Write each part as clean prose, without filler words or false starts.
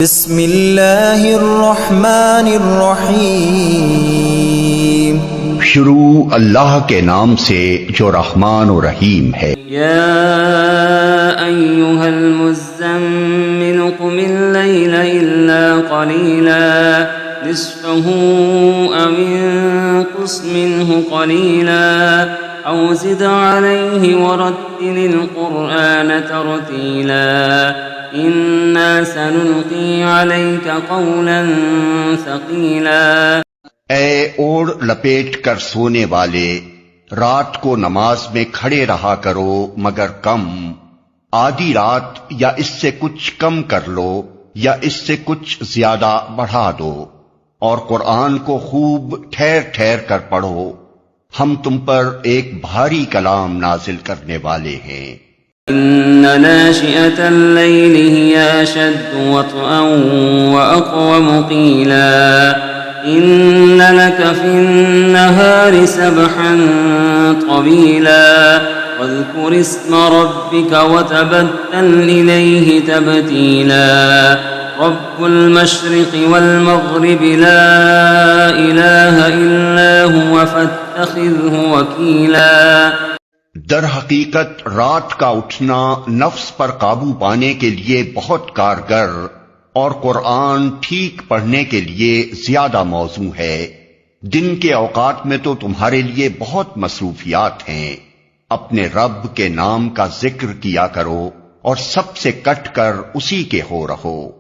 بسم اللہ الرحمن الرحیم، شروع اللہ کے نام سے جو رحمان و رحیم ہے۔ یا ایھا المزمل قم اللیل الا قلیلا نصفہ او انقص منہ قلیلا او زد علیہ ورتل القرآن ترتیلا انا سنلقی علیک قولا ثقیلا۔ اے اوڑ لپیٹ کر سونے والے، رات کو نماز میں کھڑے رہا کرو مگر کم، آدھی رات یا اس سے کچھ کم کر لو یا اس سے کچھ زیادہ بڑھا دو، اور قرآن کو خوب ٹھہر ٹھہر کر پڑھو، ہم تم پر ایک بھاری کلام نازل کرنے والے ہیں۔ ان ناشئة الليل هي اشد وطئا واقوم قيلا ان لك في النهار سبحا طويلا واذكر اسم ربك وتبتل اليه تبتيلا رب المشرق والمغرب لا اله الا هو فاتخذه وكيلا۔ در حقیقت رات کا اٹھنا نفس پر قابو پانے کے لیے بہت کارگر اور قرآن ٹھیک پڑھنے کے لیے زیادہ موزوں ہے۔ دن کے اوقات میں تو تمہارے لیے بہت مصروفیات ہیں، اپنے رب کے نام کا ذکر کیا کرو اور سب سے کٹ کر اسی کے ہو رہو۔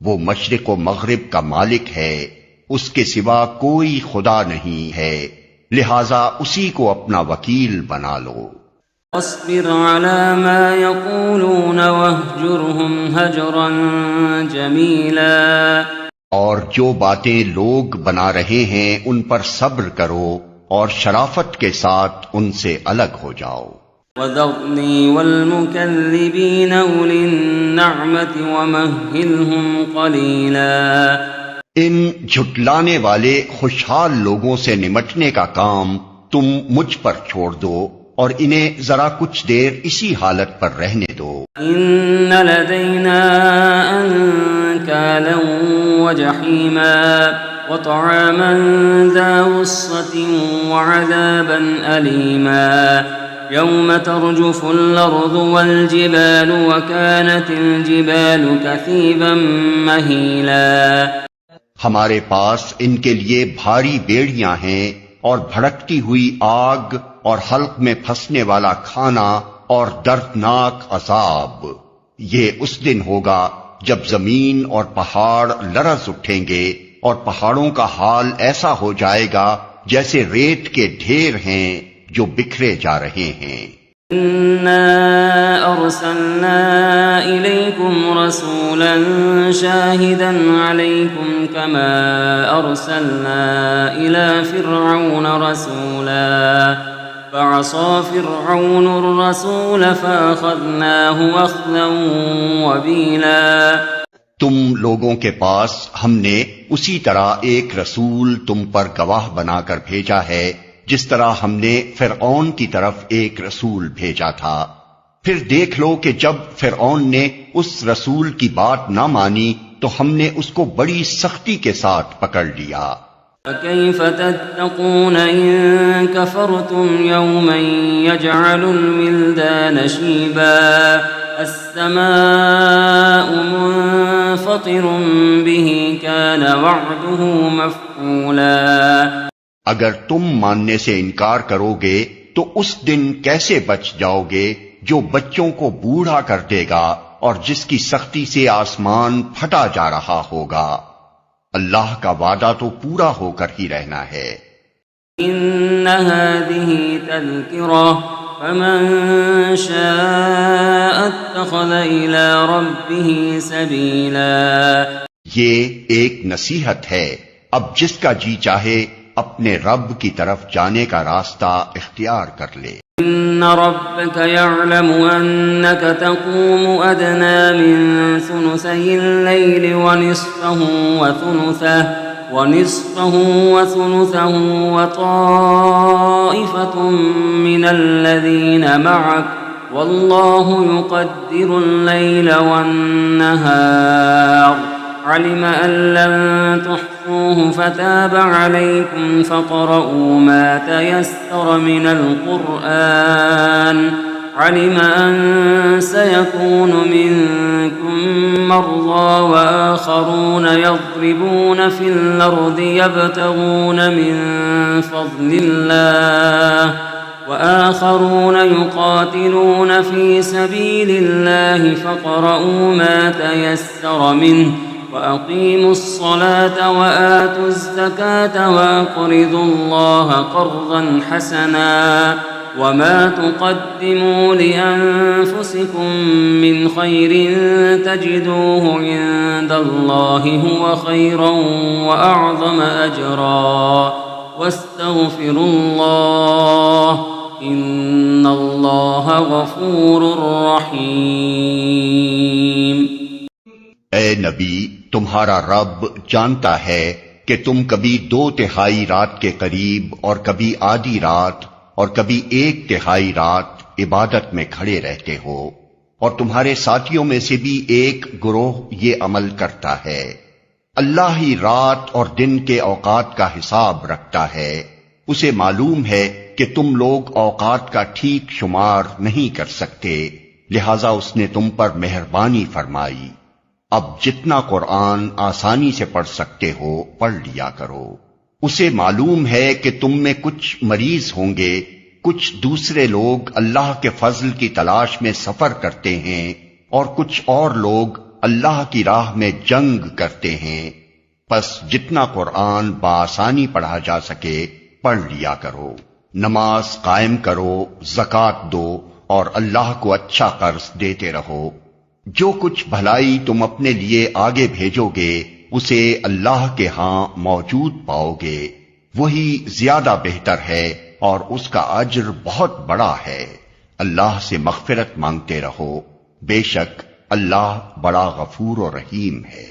وہ مشرق و مغرب کا مالک ہے، اس کے سوا کوئی خدا نہیں ہے، لہذا اسی کو اپنا وکیل بنا لو۔ واصبر على ما يقولون واهجرهم هجرا جميلا۔ اور جو باتیں لوگ بنا رہے ہیں ان پر صبر کرو اور شرافت کے ساتھ ان سے الگ ہو جاؤ۔ وذرني والمكذبين أولي النعمة ومهلهم قليلا۔ ان جھٹلانے والے خوشحال لوگوں سے نمٹنے کا کام تم مجھ پر چھوڑ دو اور انہیں ذرا کچھ دیر اسی حالت پر رہنے دو۔ ان لدينا انكالا وجحيما وطعاما ذا غصة وعذابا أليما يوم ترجف الأرض والجبال وكانت الجبال كثيبا مهيلا۔ ہمارے پاس ان کے لیے بھاری بیڑیاں ہیں اور بھڑکتی ہوئی آگ اور حلق میں پھنسنے والا کھانا اور دردناک عذاب۔ یہ اس دن ہوگا جب زمین اور پہاڑ لرز اٹھیں گے اور پہاڑوں کا حال ایسا ہو جائے گا جیسے ریت کے ڈھیر ہیں جو بکھرے جا رہے ہیں۔ إنا أرسلنا إليكم رسولا شاهدا عليكم كما أرسلنا إلى فرعون رسولا فعصى فرعون الرسول فأخذناه أخذا وبيلا۔ تم لوگوں کے پاس ہم نے اسی طرح ایک رسول تم پر گواہ بنا کر بھیجا ہے جس طرح ہم نے فرعون کی طرف ایک رسول بھیجا تھا، پھر دیکھ لو کہ جب فرعون نے اس رسول کی بات نہ مانی تو ہم نے اس کو بڑی سختی کے ساتھ پکڑ لیا۔ فَكَيْفَ تَتَّقُونَ إِن كَفَرْتُمْ يَوْمًا يَجْعَلُ الْوِلْدَانَ شِيبًا السَّمَاءُ مُنفَطِرٌ بِهِ كَانَ وَعْدُهُ مَفْعُولًا۔ اگر تم ماننے سے انکار کرو گے تو اس دن کیسے بچ جاؤ گے جو بچوں کو بوڑھا کر دے گا اور جس کی سختی سے آسمان پھٹا جا رہا ہوگا۔ اللہ کا وعدہ تو پورا ہو کر ہی رہنا ہے۔ ان هذه تذکرہ فمن شاء اتخذ الى ربه سبیلا۔ یہ ایک نصیحت ہے، اب جس کا جی چاہے اپنے رب کی طرف جانے کا راستہ اختیار کر لے۔ ان ربك يعلم انك تقوم ادنى من ثلثي الليل ونصفه وثلثه وطائفة من الذين معك والله يقدر الليل والنهار علم أن لن تحصوه فتاب عليكم فاقرؤوا ما تيسر من القرآن علم أن سيكون منكم مرضى وآخرون يضربون في الأرض يبتغون من فضل الله وآخرون يقاتلون في سبيل الله فاقرؤوا ما تيسر منه وأقيموا الصلاة وآتوا الزكاة وأقرضوا الله قرضا حسنا وما تقدموا لأنفسكم من خير تجدوه عند الله هو خيرا وأعظم أجرا واستغفروا الله إن اللہ غفور رحیم۔ اے نبی، تمہارا رب جانتا ہے کہ تم کبھی 2/3 رات کے قریب اور کبھی آدھی رات اور کبھی 1/3 رات عبادت میں کھڑے رہتے ہو، اور تمہارے ساتھیوں میں سے بھی ایک گروہ یہ عمل کرتا ہے۔ اللہ ہی رات اور دن کے اوقات کا حساب رکھتا ہے، اسے معلوم ہے کہ تم لوگ اوقات کا ٹھیک شمار نہیں کر سکتے، لہذا اس نے تم پر مہربانی فرمائی۔ اب جتنا قرآن آسانی سے پڑھ سکتے ہو پڑھ لیا کرو۔ اسے معلوم ہے کہ تم میں کچھ مریض ہوں گے، کچھ دوسرے لوگ اللہ کے فضل کی تلاش میں سفر کرتے ہیں، اور کچھ اور لوگ اللہ کی راہ میں جنگ کرتے ہیں، پس جتنا قرآن بآسانی پڑھا جا سکے پڑھ لیا کرو۔ نماز قائم کرو، زکوٰۃ دو، اور اللہ کو اچھا قرض دیتے رہو۔ جو کچھ بھلائی تم اپنے لیے آگے بھیجو گے اسے اللہ کے ہاں موجود پاؤ گے، وہی زیادہ بہتر ہے اور اس کا اجر بہت بڑا ہے۔ اللہ سے مغفرت مانگتے رہو، بے شک اللہ بڑا غفور و رحیم ہے۔